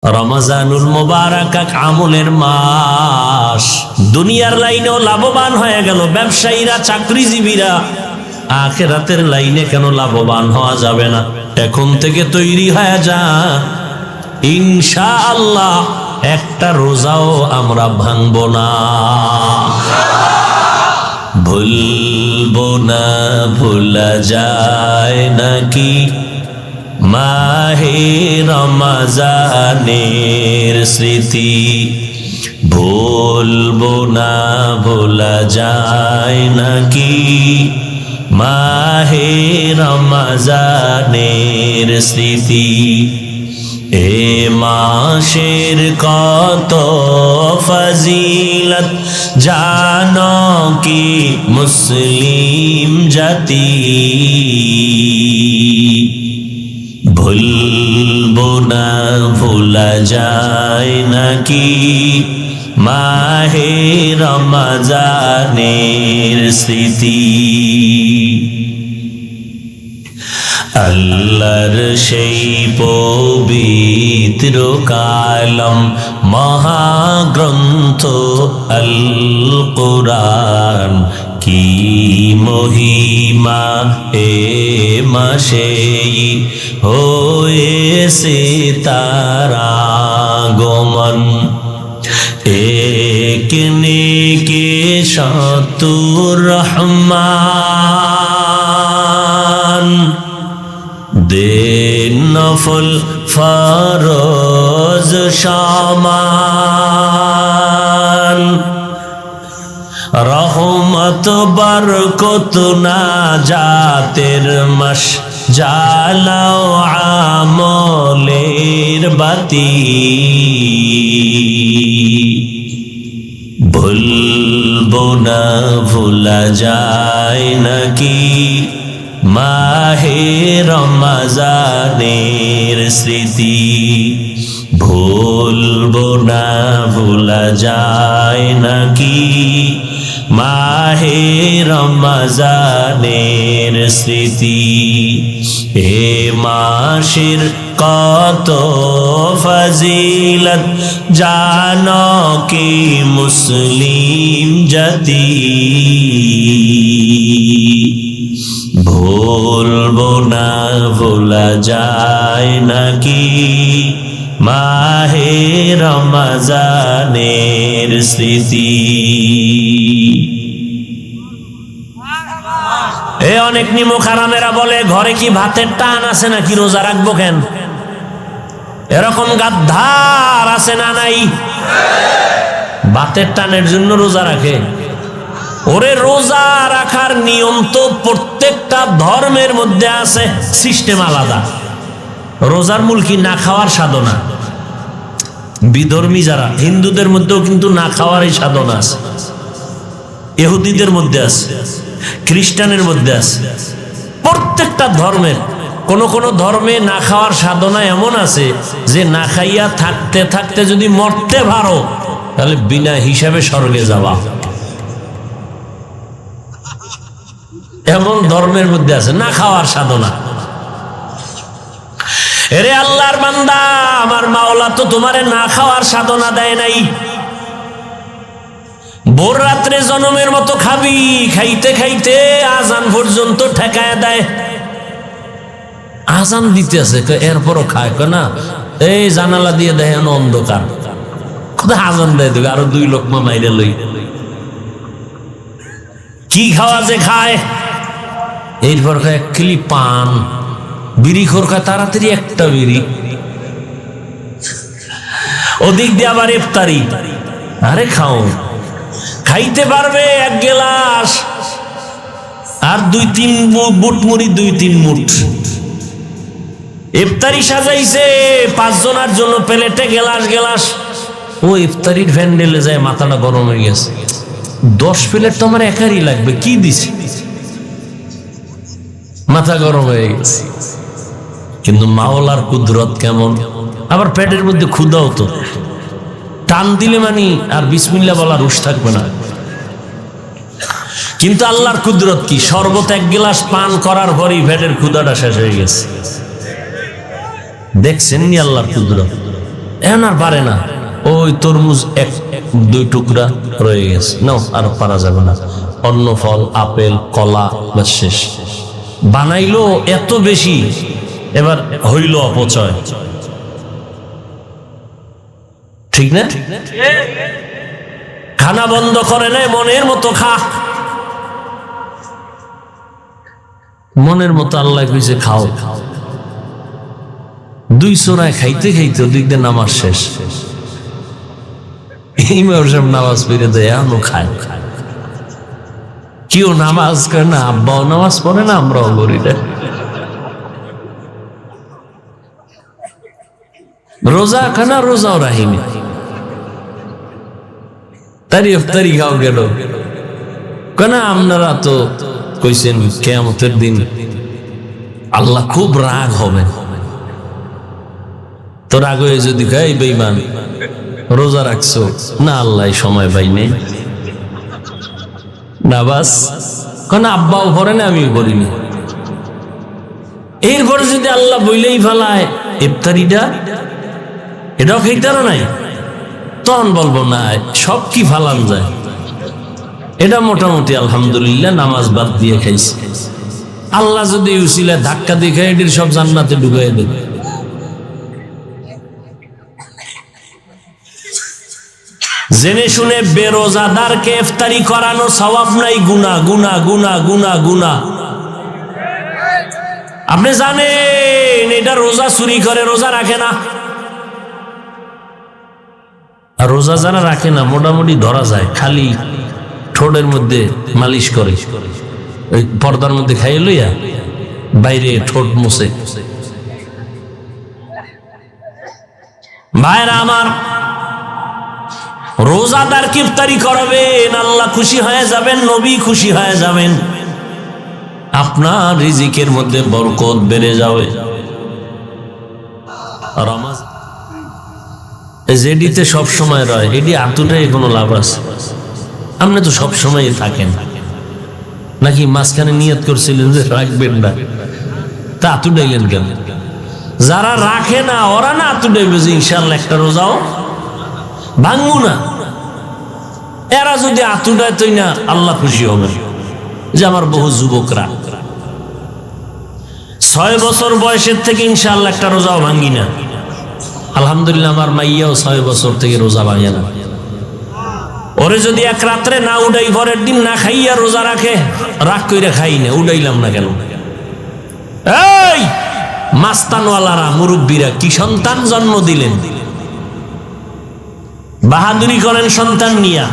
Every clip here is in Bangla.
রমজানুল মুবারাক আমলের মাস। দুনিয়ার লাইনেও লাভবান হয়ে গেল ব্যবসায়ীরা, চাকরিজীবীরা, আখিরাতের লাইনে কেন লাভবান হওয়া যাবে না? এখন থেকে তৈরি হয়ে যা, ইনশাআল্লাহ একটা রোজাও আমরা ভাঙবো না। ভুলবো না, ভোলা যায় নাকি মাহে রমজানের স্মৃতি? ভুলবো না, ভোলা যায় নাকি মাহে রমজানের স্মৃতি? এ মাসের কত ফজিলত জানো কি মুসলিম জাতি? ভুলবো না, ভোলা যায় নাকি মাহে রমজানের স্মৃতি? আল্লাহর সেই পবিত্র কালাম মহাগ্রন্থ আল কুরআন, কি মহিমা এ মাসেই হয়েছে তার আগমন। এক নেকে সত্তুর রহমান, দেন নফল ফরজ সমান। রহমত বরকত না জাতের মাস, জ্বালাও আমলের বাতি। ভুলবো না, ভোলা যায় নাকি মাহে রমজানের স্মৃতি? ভুলবো না, ভোলা যায় নাকি মাহে রমজানের স্মৃতি? এ মাসের কত ফজিলত জানো কি মুসলিম জাতি? ভুলবো না, ভোলা যায় নাকি মাহে রমজানের স্মৃতি? এ অনেক নিমুখ হারামেরা বলে ঘরে কি ভাতের টান আছে নাকি রোজা রাখবো কেন? এরকম গাদ্দার আছে না নাই? ভাতের টানের জন্য রোজা রাখে। ওরে রোজা রাখার নিয়ম তো প্রত্যেকটা ধর্মের মধ্যে আছে, সিস্টেম আলাদা। রোজার মূল কি? না খাওয়ার সাধনা। বিধর্মী যারা, হিন্দুদের মধ্যেও কিন্তু না খাওয়ার এই সাধনা আছে, ইহুদিদের মধ্যে আছে, খ্রিস্টানের মধ্যে আছে। প্রত্যেকটা ধর্মের কোন কোন ধর্মে না খাওয়ার সাধনা এমন আছে যে না খাইয়া থাকতে থাকতে যদি মরতে পারো তাহলে বিনা হিসাবে স্বর্গে যাবা। এমন ধর্মের মধ্যে আছে না খাওয়ার সাধনা। এরে আল্লাহর বান্দা, আমার মাওলা তো তোমারে না খাওয়ার সাধনা দেয় নাই। ভোর রাত্রে জনমের মতো খাবি, খাইতে খাইতে আজান পর্যন্ত ঠেকায় দেয়। আজান দিতে আছে এরপরও খায় না, এই জানালা দিয়ে দেখেন অন্ধকার, কোথায় আজান দেয় দেবে, আরো 2 লোকমা মাইরে লই। কি খাওয়া যে খায়, এরপর খায় কিলি পান, বিড়ি খোর খায় তাড়াতাড়ি একটা বিড়ি, ওদিক দিয়ে আবার ইফতারি। আরে খাও, খাইতে পারবে 1 গ্লাস আর 2-3 বুট মুড়ি, 2-3 মুঠ। ইফতারি সাজাইছে 5 জনের জন্য, প্লেটে গ্লাস গ্লাস। ও ইফতারির ভ্যান্ডেলে যায়, মাথাটা গরম হয়ে গেছে। 10 প্লেট তো আমার একারই লাগবে, কি দিছি, মাথা গরম হয়ে গেছে। কিন্তু মাওলার কুদরত কেমন! আবার পেটের মধ্যে ক্ষুধাও তো, টান দিলে মানি আর বিসমিল্লাহ বলার রুশ থাকবে না। কিন্তু আল্লাহর কুদরত কি, শরবত 1 গ্লাস পান করার পরই পেটের ক্ষুধাটা শেষ হয়ে গেছে। দেখছেন নি আল্লাহর কুদরত? এখন আর পারে না, ওই তরমুজ এক দুই টুকরা রয়ে গেছে, নাও আর পারা যাবে না, অন্য ফল আপেল কলা বা শেষ। বানাইলো এত বেশি, এবার হইল অপচয়, ঠিক না? খানা বন্ধ করে নেয়, মনের মতো খা, মনের মতো আল্লাহ কইছে খাও। দুই চোরায় খাইতে খাইতে ওদিক দিয়ে নামাজ শেষ, নামাজ পড়ে দেয় এখনো খায়। কেউ নামাজ করে না, আব্বাও নামাজ পড়ে না, আমরাও করি না। রোজা খানা, রোজাও রাহিনি, তারি ইফতারি খাও গেল কেন? আপনারা তো কইছেন কিয়ামতের দিন আল্লাহ খুব রাগ হবে, তো রাগ হয়ে যদি খাই বেঈমান রোজা রাখছো না, আল্লাহ সময় পাই নেই না, বাস কেন আব্বাও পড়ে না আমিও পড়িনি। এরপরে যদি আল্লাহ বইলেই ফেলায় ইফতারিটা এটাও খাইতারও নাই, তখন বলবো না সব কি ফালান যায়, এটা মোটামুটি আলহামদুলিল্লাহ নামাজ বাদ দিয়ে খাইছে। আল্লাহ যদি উসিলায় ধাক্কা দিয়ে খাই এটির সব জান্নাতে ঢুকাই দেবে। জেনে শুনে বেরোজাদারকে ইফতারি করানো সওয়াব নাই, গুনাহ গুনাহ গুনাহ গুনাহ গুনাহ। আপনি জানেন এটা রোজা চুরি করে, রোজা রাখে না, আর রোজা যারা রাখে না মোটামুটি ধরা যায়, খালি ঠোঁটের মধ্যে মালিশ করে, ওই পর্দার মধ্যে খাইয়ে লইয়া বাইরে ঠোঁট মুছে। ভাইরা আমার, রোজাদার কি ইফতারি করাবেন, আল্লাহ খুশি হয়ে যাবেন, নবী খুশি হয়ে যাবেন, আপনার রিজিকের মধ্যে বরকত বেড়ে যাবে। রমাজ যেটিতে সব সময় রয় এটি আতুটাই কোনো লাভ আছে? আপনি তো সব সময় থাকেন, নাকি মাঝখানে নিয়ত করছিলেন যে রাখবেন না, তা আতু ডাইলেন কেন? যারা রাখে না ওরা না আতু ডাইবে যে ইনশাআল্লাহ একটা রোজাও ভাঙবো না। এরা যদি আতু ডায় তৈ না, আল্লাহ খুশি হবে। যে আমার বহু যুবকরা 6 বছর বয়সের থেকে ইনশাআল্লাহ একটা রোজাও ভাঙ্গি না, আলহামদুলিল্লাহ। আমার মাইয়াও 6 বছর থেকে রোজা ভাঙে না। ওরে যদি এক রাত্রে না উঠাই, পরের দিন না খাইয়া রোজা রাখে, রাগ কইরা খাই না, উঠাইলাম না কেন? এই মাস্তানওয়ালারা, মুরব্বীরা কি সন্তান জন্ম দিলেন, বাহাদুরি করেন সন্তান নিয়া,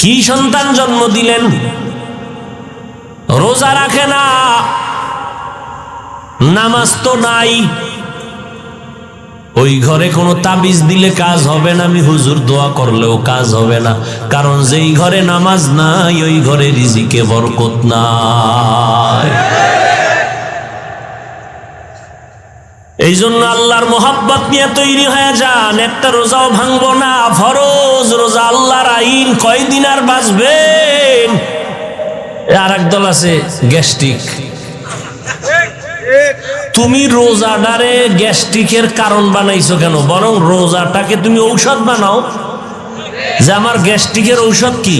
কি সন্তান জন্ম দিলেন? রোজা রাখে না, নামাজ তো নাই, ওই ঘরে কোনো তাবিজ দিলে কাজ হবে না, আমি হুজুর দোয়া করলেও কাজ হবে না, কারণ যেই ঘরে নামাজ নাই ওই ঘরে রিজিকে বরকত নাই। এই জন্য আল্লাহর মোহাব্বত নিয়ে তৈরি হয়ে যান, একটা রোজাও ভাঙবো না, ফরজ রোজা আল্লাহর আইন, কয়দিন আর বাঁচবেন? আর একদল আছে গ্যাস্ট্রিক, তুমি রোজাটারে গ্যাস্ট্রিকের কারণ বানাইছো কেন? বরং রোজাটাকে তুমি ঔষধ বানাও, যে আমার গ্যাস্ট্রিকের ঔষধ কি?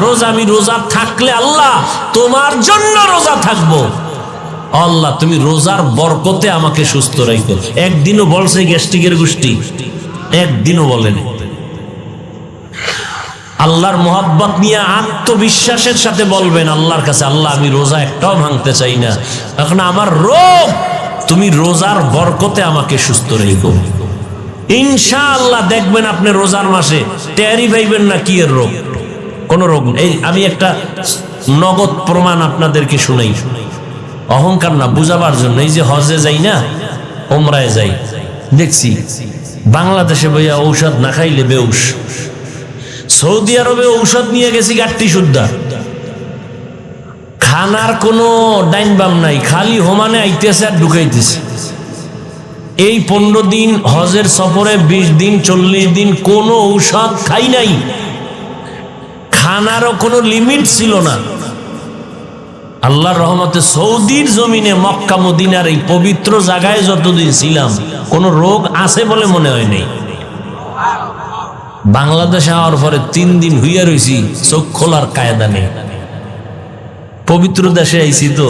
রোজা। আমি রোজা থাকলে আল্লাহ তোমার জন্য রোজা থাকবো, আল্লাহ তুমি রোজার বরকতে আমাকে সুস্থ রাখো। একদিনও বলছে গ্যাস্ট্রিকের গোষ্ঠী? একদিনও বলেন। আল্লাহর মোহাব্বত নিয়ে আত্মবিশ্বাসের সাথে বলবেন আল্লাহর কাছে, আল্লাহ আমি রোজা একটাও ভাঙতে চাই না, এখন আমার রোগ, তুমি রোজার বরকতে আমাকে সুস্থ রেখো। ইনশাআল্লাহ দেখবেন আপনি রোজার মাসে টেরি পাইবেন না কি এর রোগ, কোন রোগ নেই। আমি একটা নগদ প্রমাণ আপনাদেরকে শুনাই, অহংকার না, বুঝাবার জন্য। এই যে হজে যাই না, ওমরায় যাই, দেখছি বাংলাদেশে বইয়া ঔষধ না খাইলে বেউস, সৌদি আরবে ঔষধ নিয়ে গেছি গাট্টি সুদ্ধা, খানার কোনো ডাইন বাম নাই, খালি হোমানে আইতেছে আর ঢুকাইতেছে। এই 15 দিন হজের সফরে 20 দিন 40 দিন কোনো ঔষধ খাই নাই, খানারও কোনো লিমিট ছিল না। আল্লাহর রহমতে সৌদির জমিনে মক্কা মদিনার এই পবিত্র জায়গায় যতদিন ছিলাম কোনো রোগ আছে বলে মনে হয় নাই। বাংলাদেশে আওয়ার পরে 3 দিন হইয়া রইছি, চোখ খোলার কায়দা নেই। পবিত্র দেশে আইছি তো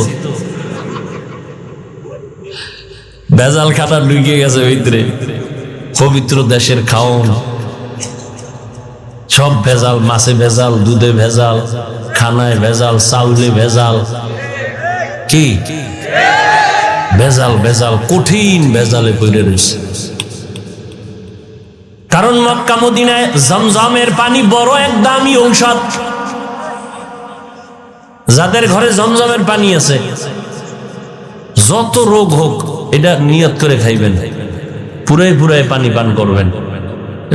ভেজাল খাতা ঢুকে গেছে ভিতরে। পবিত্র দেশের খাওন সব ভেজাল, মাছে ভেজাল, দুধে ভেজাল, খানায় ভেজাল, চাউলে ভেজাল, কি ভেজাল ভেজাল, কঠিন ভেজালে পড়ে রয়েছে। কারণ মক্কা মদিনায় জমজমের পানি বড় এক দামি ঔষধ। যাদের ঘরে জমজমের পানি আছে, যত রোগ হোক এটা নিয়ত করে খাইবেন, পুরাই পুরাই পানি পান করবেন।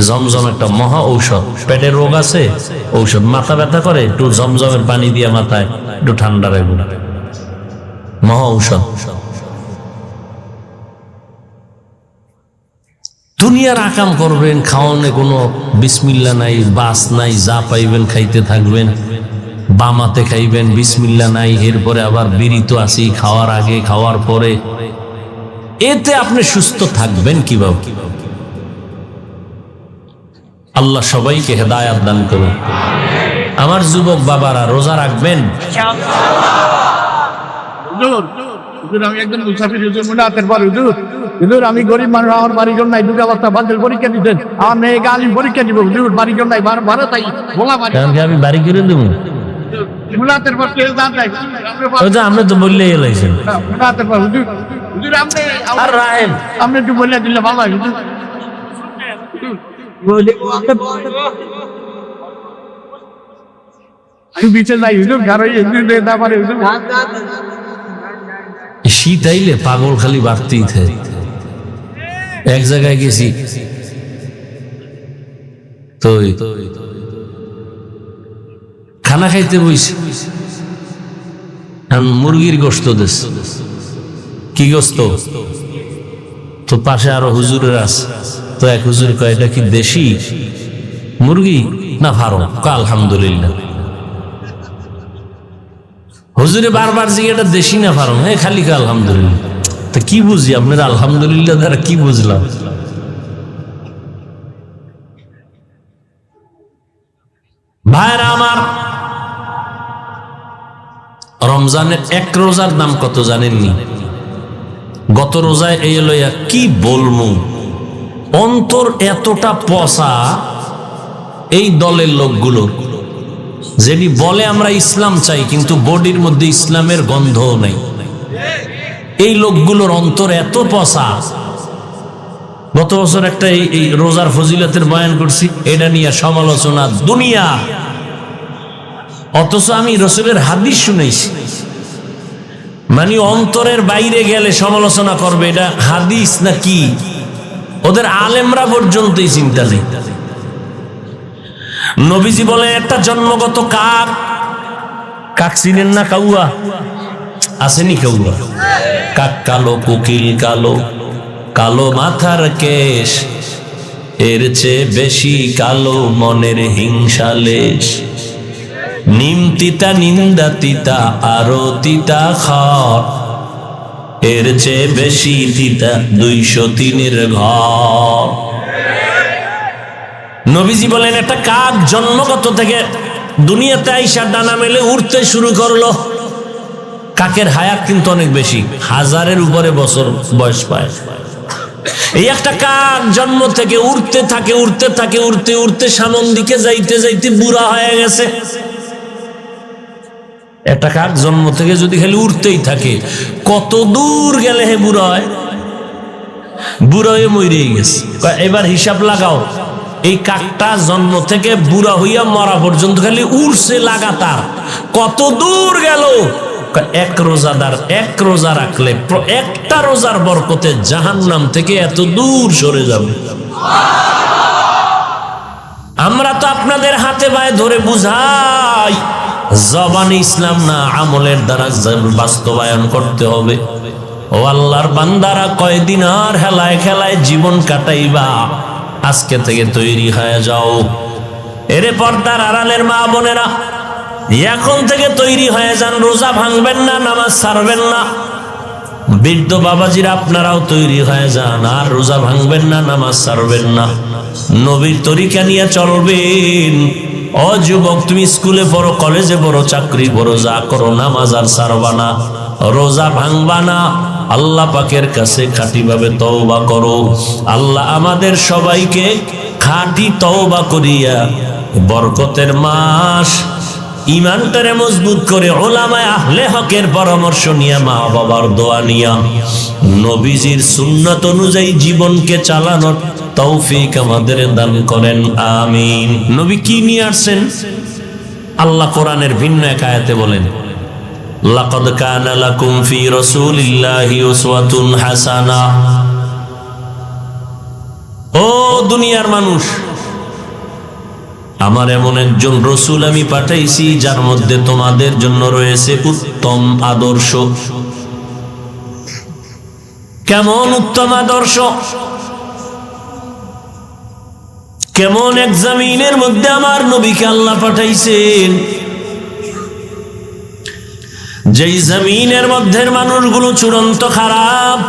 জমজম একটা মহা ঔষধ। পেটের রোগ আছে ঔষধ, মাথা ব্যথা করে একটু জমজমের পানি দিয়ে মাথায় একটু ঠান্ডা রাখবেন, মহা ঔষধ। দুনিয়ার আকাম করবেন, খাওয়ানে কোনো বিসমিল্লা নাই, বাস নাই, যা পাইবেন খাইতে থাকবেন। বামাতে খাইবেন, বিসমিল্লা নাই, এরপরে আবার বিড়ি তো আছি, খাওয়ার আগে খাওয়ার পরে। এতে আপনি সুস্থ থাকবেন কিভাবে? আল্লাহ সবাইকে হেদায়াত দান করুন। আমার যুবক বাবারা রোজা রাখবেন। আমি একজন মুসাফির হুজুর, মুনাতের পর হুজুর, হুজুর আমি গরিব মানুষ, আমার বাড়ির জন্য নাই, 2টা বস্তা বান্ডেল পরীক্ষা দিতেন, আমার মেয়েকে আলিম পরীক্ষা দিব হুজুর, বাড়ির জন্য নাই, ভাড়া তাই বলা বাড়ি আমি বাড়ি করে দেবো। মুনাতের পর কেউ দান নাই, আপনি তো বললেই এলাইছেন। মুনাতের পর হুজুর, হুজুর আপনি আর রাহেন, আপনি একটু বলে দিলে ভালো হয় হুজুর। আমি বিচে যাই হুজুর, ঘরে না পারে হুজুর। শীত আইলে পাগল খালি বাড়তেই থাকে। এক জায়গায় গেছি তো খানা খাইতে বইছি, মুরগির গোশত দেশ। কি গোশত? তো পাশে আরো হুজুরের আছে, তো এক হুজুর কয় এটা কি দেশি মুরগি না ফার্ম? আলহামদুলিল্লাহ। হুজুরে বারবার জিজ্ঞেস এটা দেশি না ফার্ম? হ্যাঁ, খালি আলহামদুলিল্লাহ। তা কি বুঝি আপনার আলহামদুলিল্লাহ দ্বারা কি বুঝলাম? ভাইরা আমার, রমজানের এক রোজার দাম কত জানেননি? গত রোজায় এই লইয়া কি বলবো, অন্তর এতটা পচা এই দলের লোকগুলো, যেটি বলে আমরা ইসলাম চাই কিন্তু বডির মধ্যে ইসলামের গন্ধও নাই। এই লোকগুলোর অন্তর এত পচা। গত বছর একটা এই রোজার ফজিলতের বয়ান করছি, এটা নিয়ে সমালোচনা দুনিয়া, অথচ আমি রসুলের হাদিস শুনেছি। মানে অন্তরের বাইরে গেলে সমালোচনা করবে, এটা হাদিস না কি? ওদের আলেমরা পর্যন্তই চিন্তা নেই। নবীজি বলে একটা জন্মগত কাক, কাক চিনেন না? কাউয়া আসেনি? কাউয়া কাক কালো, কোকিল কালো, কালো মাথার কেশ, এর চেয়ে বেশি কালো মনের হিংসালেশ। নিম তিতা, নিন্দা তিতা, আরো তিতা খড়, এর চেয়ে বেশি তিতা 203-এর ঘর। নবীজি বলেন একটা কাক জন্মগত থেকে দুনিয়াতে আইসা ডানা মেলে উড়তে শুরু করলো। কাকের হায়াত কিন্তু অনেক বেশি, 1000-এর উপরে বছর বয়স পায়। এই একটা কাক জন্ম থেকে উড়তে থাকে, উড়তে থাকে, উড়তে উড়তে সামন দিকে যাইতে যাইতে বুড়া হয়ে গেছে। একটা কাক জন্ম থেকে যদি খালি উড়তেই থাকে, কত দূর গেলে হে বুড়া হয়? বুড়া হয়ে মরেই গেছে। এবার হিসাব লাগাও, এই কাকটা জন্ম থেকে বুড়া হইয়া মরা পর্যন্ত খালি উড়ছে লাগাতার, কত দূর গেল? এক রোজাদার এক রোজা রাখলে একটা রোজার বরকতে জাহান্নাম থেকে এত দূর সরে যাবে। আমরা তো আপনাদের হাতে পায়ে ধরে বুঝাই, জবানে ইসলাম না, আমলের দ্বারা বাস্তবায়ন করতে হবে। ও আল্লাহর বান্দারা, কয়দিন আর হেলায় খেলায় জীবন কাটাইবা? আজকে থেকে তৈরি হয়ে যাও। এরে পর্দার আড়ালের মা বোনেরা, এখন থেকে তৈরি হয়ে যান, রোজা ভাঙবেন না, নামাজ ছাড়বেন না। বৃদ্ধ বাবাজিরা আপনারাও তৈরি হয়ে যান, আর রোজা ভাঙবেন না, নামাজ ছাড়বেন না, নবীর তরিকা নিয়ে চলবেন। ও যুবক, তুমি স্কুলে পড়ো, কলেজে পড়ো, চাকরি করো, যা করো, নামাজ আর ছাড়বা না, রোজা ভাঙবা না। আল্লাহ পাকের কাছে খাঁটিভাবে তওবা করো। আল্লাহ আমাদের সবাইকে খাঁটি তওবা করিয়া বরকতের মাস, ইমানটারে মজবুত করে উলামায়ে আহলে হকের পরামর্শ নিয়া, মা বাবার দোয়া নিয়া, নবীজির সুন্নাত অনুযায়ী জীবনকে চালানোর তৌফিক আমাদের দান করেন, আমিন। নবী কি নিয়ে আসছেন? আল্লাহ কোরআনের ভিন্ন এক আয়াতে বলেন, লাকাদ কানা লাকুম ফি রাসূলিল্লাহি উসওয়াতুন হাসানাহ। ও দুনিয়ার মানুষ, আমার এমন একজন রসুল আমি পাঠাইছি যার মধ্যে তোমাদের জন্য রয়েছে উত্তম আদর্শ। কেমন উত্তম আদর্শ? কেমন এক জমিনের মধ্যে আমার নবীকে আল্লাহ পাঠাইছেন, যেই জমিনের মধ্যে মানুষগুলো চূড়ান্ত খারাপ,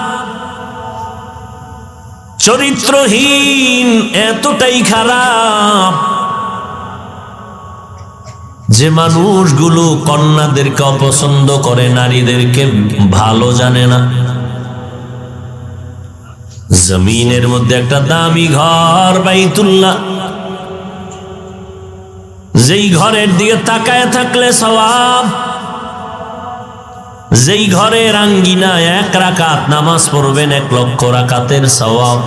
চরিত্রহীন, এতটাই খারাপ যে মানুষগুলো কন্যাদেরকে অপছন্দ করে, নারীদেরকে ভালো জানে না। জমিনের মধ্যে একটা দামি ঘর বাইতুল্লাহ, যেই ঘরের দিকে তাকায় থাকলে সওয়াব, যেই ঘরের আঙ্গিনায় 1 রাকাত নামাজ পড়বেন 1 লক্ষ রাকাতের সওয়াব।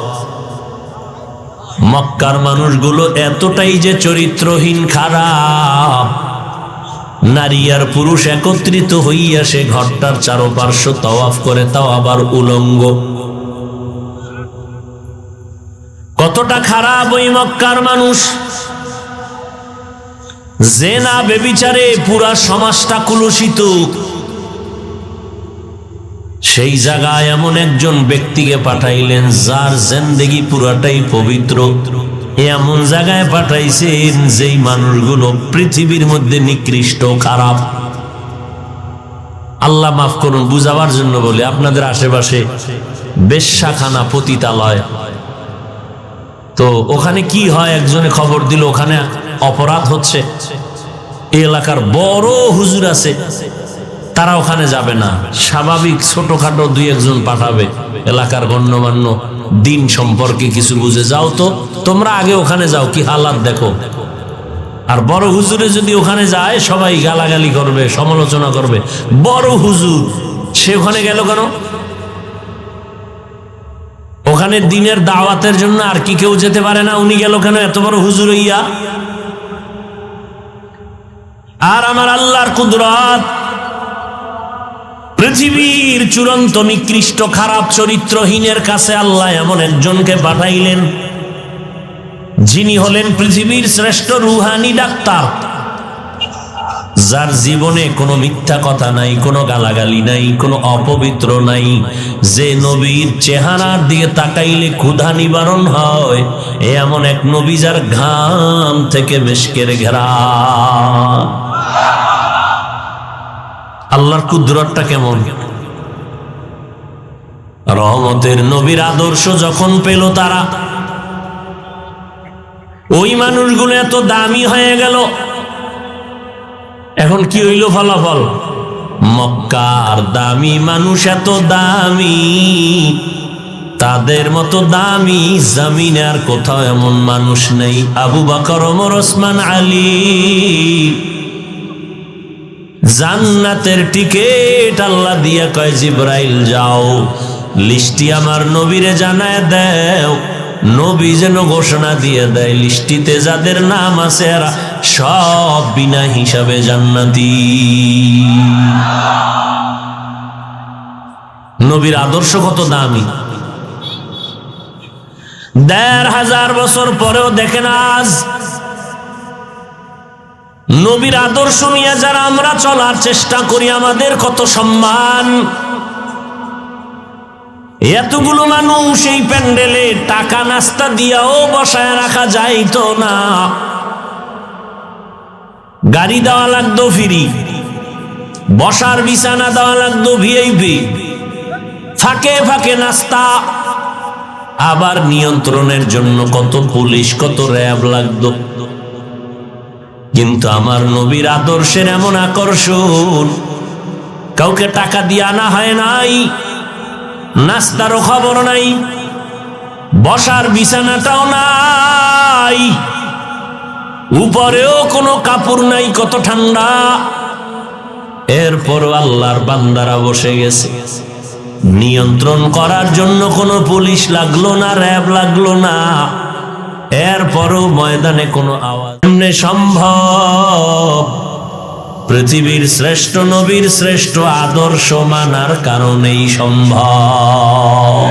মক্কার মানুষগুলো এতটাই যে চরিত্রহীন, খারাপ, নারী আর পুরুষ একত্রিত হইয়া সে ঘরটার চারপার্শ্ব তাওয়াফ করে, তাও আবার উলঙ্গ। কতটা খারাপ ওই মক্কার মানুষ! জেনা বেবিচারে পুরা সমাজটা কুলুষিত। সেই জায়গায় এমন একজন ব্যক্তিকে পাঠাইলেন যার জিন্দেগি পুরাটাই পবিত্র। এমন জায়গায় পাঠাইছেন যেই মানুষগুলো পৃথিবীর মধ্যে নিকৃষ্ট, খারাপ। আল্লাহ মাফ করুন, বুঝাবার জন্য বলি, আপনাদের আশেপাশে বেশ্যাখানা, পতিতালয়, তো ওখানে কি হয়? একজনে খবর দিল ওখানে অপরাধ হচ্ছে, এই এলাকার বড় হুজুর আছে, তারা ওখানে যাবে না, স্বাভাবিক ছোটখাটো 2-1 জন পাঠাবে, এলাকার গণ্যমান্য, দিন সম্পর্কে কিছু বুঝে, যাও তো তোমরা আগে ওখানে যাও, কি হালাত দেখো। আর বড় হুজুরে যদি ওখানে যায় সবাই গালাগালি করবে, সমালোচনা করবে। বড় হুজুর সে ওখানে গেল কেন? ওখানে দিনের দাওয়াতের জন্য আর কি কেউ যেতে পারে না, উনি গেল কেন এত বড় হুজুর হইয়া? আর আমার আল্লাহর কুদরত, পৃথিবীর চূড়ান্ত নিকৃষ্ট, খারাপ, চরিত্রহীনের কাছে আল্লাহ এমন একজনকে পাঠাইলেন যিনি হলেন পৃথিবীর শ্রেষ্ঠ রুহানি ডাক্তার, যার জীবনে কোনো মিথ্যা কথা নাই, কোনো গালাগালি নাই, কোনো অপবিত্র নাই, যে নবীর চেহারার দিকে তাকাইলে ক্ষুধা নিবারণ হয়, এমন এক নবী যার ঘাম থেকে মেশকের ঘেরান। আল্লাহর কুদরতটা কেমন! রহমতের নবীর আদর্শ যখন পেল তারা, ওই মানুষগুলো এত দামি হয়ে গেল। এখন কি হইল ফলাফল? মক্কার দামি মানুষ এত দামি, তাদের মতো দামি জমিনে আর কোথাও এমন মানুষ নেই। আবু বকর, ওমর, ওসমান, আলী, জান্নাতের টিকেট আল্লাহ দিয়া কয়, জিবরাইল যাও লিস্টি আমার নবীরে জানায় দেও। নবী যেন ঘোষণা দিয়ে দেয়, লিস্টিতে যাদের নাম আছে এরা সব বিনা হিসাবে জান্নাতি। নবীর আদর্শ কত দামি! 1500 বছর পরেও দেখেন আজ নবীর আদর্শ নিয়ে যারা আমরা চলার চেষ্টা করি, আমাদের কত সম্মান। এতগুলো মানুষ এই প্যান্ডেলে টাকা নাস্তা দিয়াও বসায় রাখা যাইতো না। গাড়ি দেওয়া লাগতো ফ্রি, বসার বিছানা দেওয়া লাগতো ভিআইপি, ফাঁকে ফাঁকে নাস্তা, আবার নিয়ন্ত্রণের জন্য কত পুলিশ কত র্যাব লাগতো। কিন্তু আমার নবীর আদর্শের এমন আকর্ষণ, কাউকে টাকা দিয়ে আনা হয় নাই, নাস্তারও খবর নাই, বসার বিছানাটাও নাই, উপরেও কোনো কাপড় নাই, কত ঠান্ডা। এরপর আল্লাহর বান্দারা বসে গেছে, নিয়ন্ত্রণ করার জন্য কোনো পুলিশ লাগলো না, র্যাব লাগলো না। এরপরও ময়দানে কোনো আওয়াজ এমনি সম্ভব? পৃথিবীর শ্রেষ্ঠ নবীর শ্রেষ্ঠ আদর্শ মানার কারণেই সম্ভব।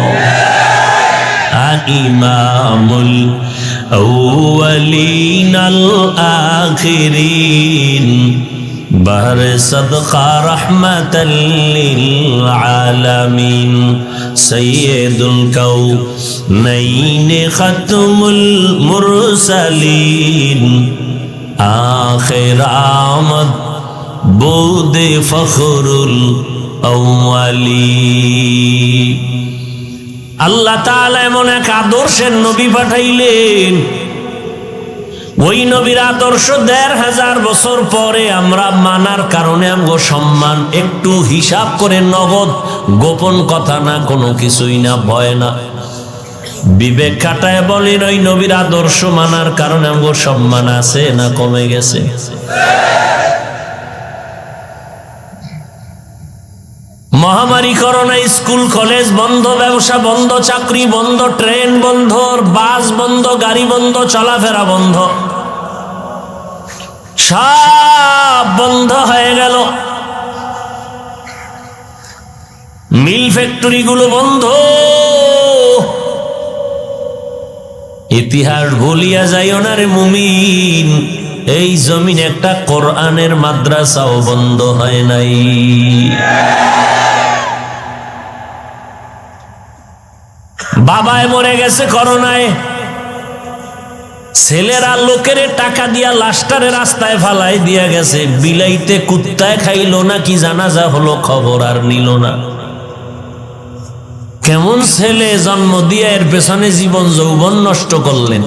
ইমামুল আউয়ালিন আল আখিরিন বাহরে সদকা রহমাতাল লিল আলামিন সাইয়্যিদুল কাউনাইন খাতমুল মুরসালিন আখির আমদ বুদে ফখরুল আউয়ালিন। আল্লাহ তাআলা এমন এক আদর্শের নবী পাঠাইলেন, ওই নবীর আদর্শ ১৫০০ বছর পরে আমরা মানার কারণে আমগো সম্মান। একটু হিসাব করে নগদ, গোপন কথা না, কোনো কিছুই না, ভয় না, বিবেক খাটায় বলেন ওই নবীর আদর্শ মানার কারণে আমগো সম্মান আছে না কমে গেছে? মহামারী করোনা, স্কুল কলেজ বন্ধ, ব্যবসা বন্ধ, চাকরি বন্ধ, ট্রেন বন্ধ, বাস বন্ধ, গাড়ি বন্ধ, চলাফেরা বন্ধ, সব বন্ধ হয়ে গেল। মিল ফ্যাক্টরি গুলো বন্ধ। ইতিহাস ভুলিয়া যাইও না রে মুমিন, এই জমিন একটা কোরআনের মাদ্রাসাও বন্ধ হয় নাই। বাবায় মরে গেছে করোনায়, ছেলেরা লোকের টাকা দিয়া লাশটারে রাস্তায় ফালাই দিয়া গেছে, বিলাইতে কুত্তায় খাইলো না কি জানাজা হলো, খবর আর নিল না। কেমন ছেলে জন্ম দিয়া এর পেছনে জীবন যৌবন নষ্ট করলেন।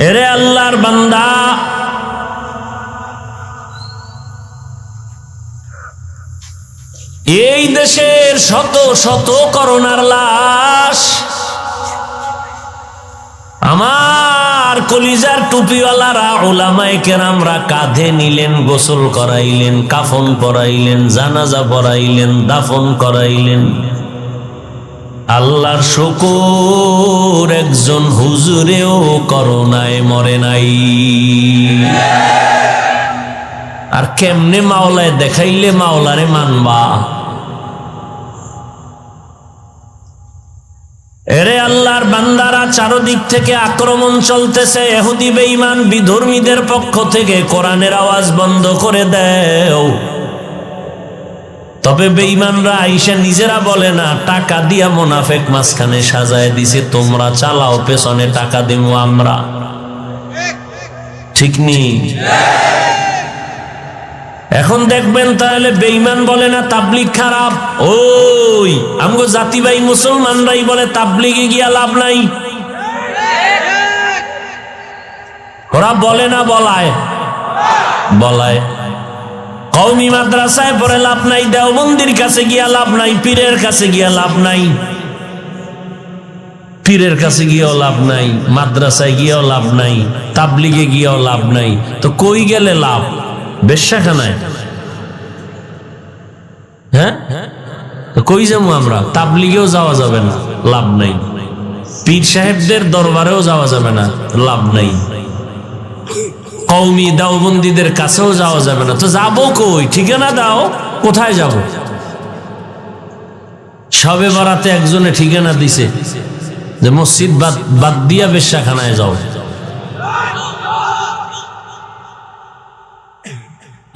এরে আল্লাহর বান্দা, এই দেশের শত শত করোনার লাশ আমার কলিজার টুপিওয়ালারা উলামায়ে কেরামরা কাঁধে নিলেন, গোসল করাইলেন, কাফন পরাইলেন, জানাজা পরাইলেন, দাফন করাইলেন। আল্লাহর শুকর, একজন হুজুরেও করোনায় মরে নাই। আর কেমনে মাওলায় দেখাইলে মাওলারে মানবা? এরে আল্লাহর বান্দারা, চারদিক থেকে আক্রমণ চলতেছে। ইহুদি বেঈমান বিধর্মীদের পক্ষ থেকে কোরআনের আওয়াজ বন্ধ করে দেও। তবে বেঈমানরা আইসা নিজেরা বলে না, টাকা দিয়া মুনাফিক মাঝখানে সাজায় দিছে, তোমরা চালাও, পেছনে টাকা দেবো আমরা। ঠিক নেই? এখন দেখবেন তাহলে বেঈমান বলে না তাবলীগ খারাপ, ওই আমগো জাতি ভাই মুসলমানরাই বলে তাবলীগে গিয়া লাভ নাই। ওরা বলে না বলায়? বলায়। কওমি মাদ্রাসায় পড়ে লাভ নাই, দেওবন্দির কাছে গিয়া লাভ নাই, পীরের কাছে গিয়া লাভ নাই, পীরের কাছে গিয়েও লাভ নাই, মাদ্রাসায় গিয়েও লাভ নাই, তাবলীগে গিয়েও লাভ নাই। তো কই গেলে লাভ? বেশ্যাখানায়। হ্যাঁ, কই যাবো আমরা? তাবলীগেও যাওয়া যাবে না, লাভ নাই। পীর সাহেবদের দরবারেও যাওয়া যাবে না, লাভ নাই। কওমি দেওবন্দীদের কাছেও যাওয়া যাবে না। তো যাবো কই? ঠিকানা দাও, কোথায় যাব? শবে বরাতে একজনে ঠিকানা দিছে যে মসজিদ বাদ দিয়া বেশ্যাখানায় যাও।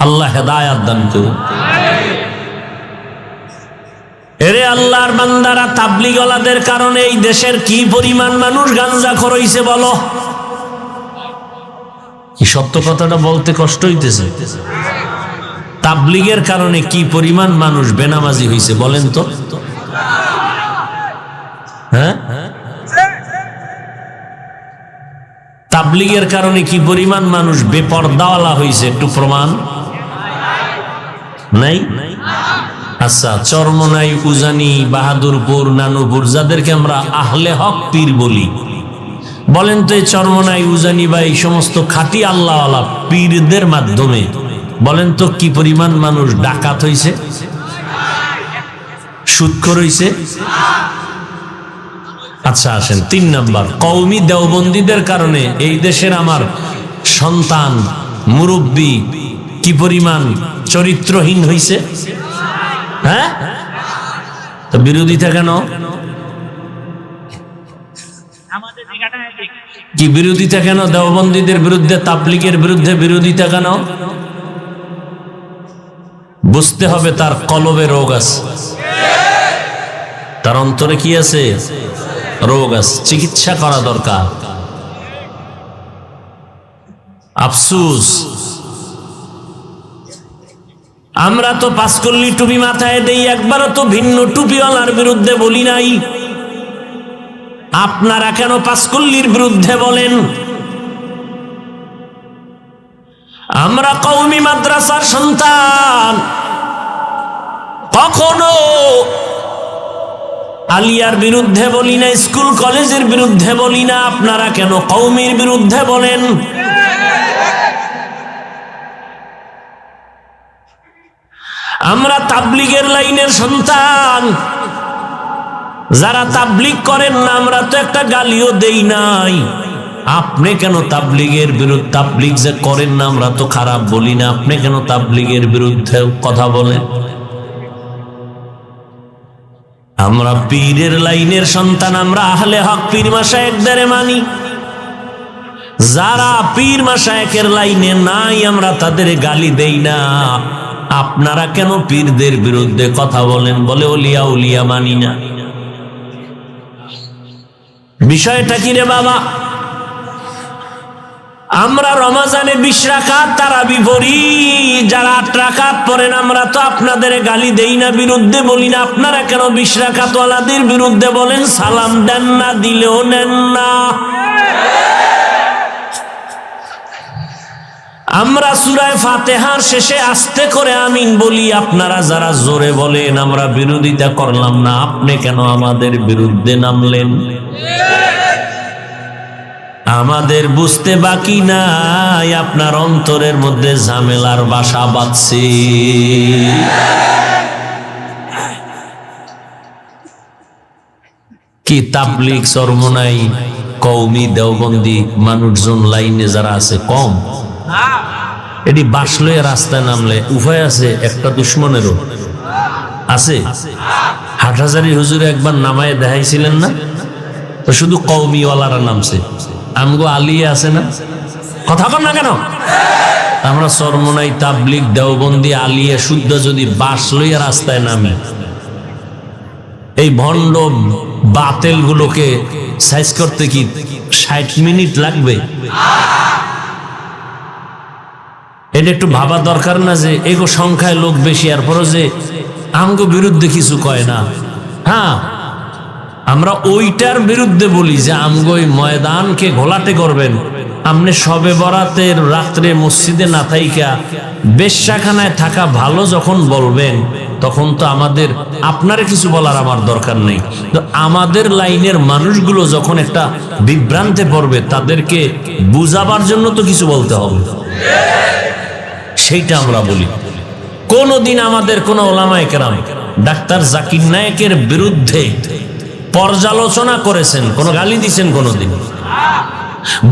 আল্লাহ হেদায়াত দান করুন। এরে আল্লাহর বান্দারা, তাবলীগওয়ালাদের কারণে এই দেশের কি পরিমাণ মানুষ গাঞ্জাখোর হইছে বলো? এই সত্য কথাটা বলতে কষ্ট হইতেছে। তাবলীগের কারণে কি পরিমাণ মানুষ বেনামাজি হইছে বলেন তো? হ্যাঁ, তাবলীগের কারণে কি পরিমাণ মানুষ বেপরদাওয়ালা হইছে একটু প্রমাণ নাই? আচ্ছা, চরমনাই, উজানি, বাহাদুরপুর, নানুপুর যাদেরকে আমরা আহলে হক পীর বলি, বলেন তো এই চরমনাই, উজানি বা এই সমস্ত খাঁটি আল্লাহওয়ালা পীরদের মাধ্যমে বলেন তো কি পরিমাণ মানুষ ডাকাত হইছে, সুদখোর হইছে? আচ্ছা আসেন ৩ নাম্বার, কওমি দেওবন্দীদের কারণে এই দেশের আমার সন্তান মুরব্বী কি পরিমাণ চরিত্রহীন হইছে। হ্যাঁ, তো বিরোধিতা কেন? কি বিরোধিতা কেন? দেওবন্দীদের বিরুদ্ধে, তাবলীগের বিরুদ্ধে বিরোধিতা কেন? বুঝতে হবে তার কলবে রোগ আছে, তার অন্তরে কি আছে? রোগ আছে, চিকিৎসা করা দরকার। আফসুস, আমরা তো পাঁচকল্লি টুপি মাথায় দেই, একবারও তো ভিন্ন টুপিওয়ালার বিরুদ্ধে বলি নাই। আপনারা কেন পাঁচকল্লির বিরুদ্ধে বলেন? আমরা কওমি মাদ্রাসার সন্তান, কখনো আলিয়ার বিরুদ্ধে বলি না, স্কুল কলেজের বিরুদ্ধে বলি না। আপনারা কেন কওমির বিরুদ্ধে বলেন? আমরা তাবলীগের লাইনের সন্তান, যারা তাবলীগ করেন না আমরা তো একটা গালিও দেই নাই। আপনি কেন তাবলীগের বিরুদ্ধে, তাবলীগ যে করেন না আমরা তো খারাপ বলি না, আপনি কেন তাবলীগের বিরুদ্ধে কথা বলেন? আমরা পীরের লাইনের সন্তান, আমরা আহলে হক পীর মাশায়েখদের মানি। যারা পীর মাশায়েখের লাইনে নাই আমরা তাদের গালি দেই না। আপনারা কেন পীরদের বিরুদ্ধে কথা বলেন? বলে ওলিয়া উলিয়া মানি না। বিষয়টা কি রে বাবা? আমরা রমাজানে 20 রাকাত তারাবি পড়ি, যারা 8 রাকাত পড়েন আমরা তো আপনাদের গালি দেই না, বিরুদ্ধে বলি না। আপনারা কেন 20 রাকাত ওয়ালাদের বিরুদ্ধে বলেন? সালাম দেন না, দিলেও নেন না। আমরা সূরা ফাতিহার শেষে আস্তে করে আমিন বলি, আপনারা যারা জোরে বলেন আমরা বিরোধিতা করলাম না, আপনি কেন আমাদের বিরুদ্ধে নামলেন? আমাদের বুঝতে বাকি নাই আপনার অন্তরের মধ্যে ঝামেলার বাসা বাঁধছে। কি তাবলীগ, চরমনাই, কওমি, দেওবন্দি মানুষজন লাইনে যারা আছে কম? এটি বাসলে রাস্তায় নামলে উভয় আছে, একটা দুশ্মনেরও আছে। হাটহাজারী হুজুর একবার নামায় দেখাইছিলেন না, তো শুধু কওমিওয়ালারা নামছে, আমগো আলিয়া আছে না? কথা কন না কেন? আমরা চরমনাই, তাবলীগ, দেওবন্দি, আলিয়া শুদ্ধ যদি বাস লইয়া রাস্তায় নামি, এই ভণ্ড বাতেল গুলোকে সাইজ করতে কি 60 মিনিট লাগবে? এটা একটু ভাবা দরকার না যে এগো সংখ্যায় লোক বেশি, এরপরও যে আমগো বিরুদ্ধে কিছু কয় না। হ্যাঁ, আমরা ওইটার বিরুদ্ধে বলি যে আমগো ওই ময়দানকে ঘোলাটে করবেন। আমনে শবে বরাতের রাত্রে মসজিদে না থাইকা বেশ্যাখানায় থাকা ভালো যখন বলবেন, তখন তো আমাদের আপনারে কিছু বলার আমার দরকার নেই। তো আমাদের লাইনের মানুষগুলো যখন একটা বিভ্রান্তে পড়বে, তাদেরকে বুঝাবার জন্য তো কিছু বলতে হবে, সেইটা আমরা বলি। কোনদিন আমাদের কোন ওলামায়ে কেরাম ডাক্তার জাকির নায়েকের বিরুদ্ধে পর্যালোচনা করেছেন, কোন গালি দিয়েছেন কোনদিন?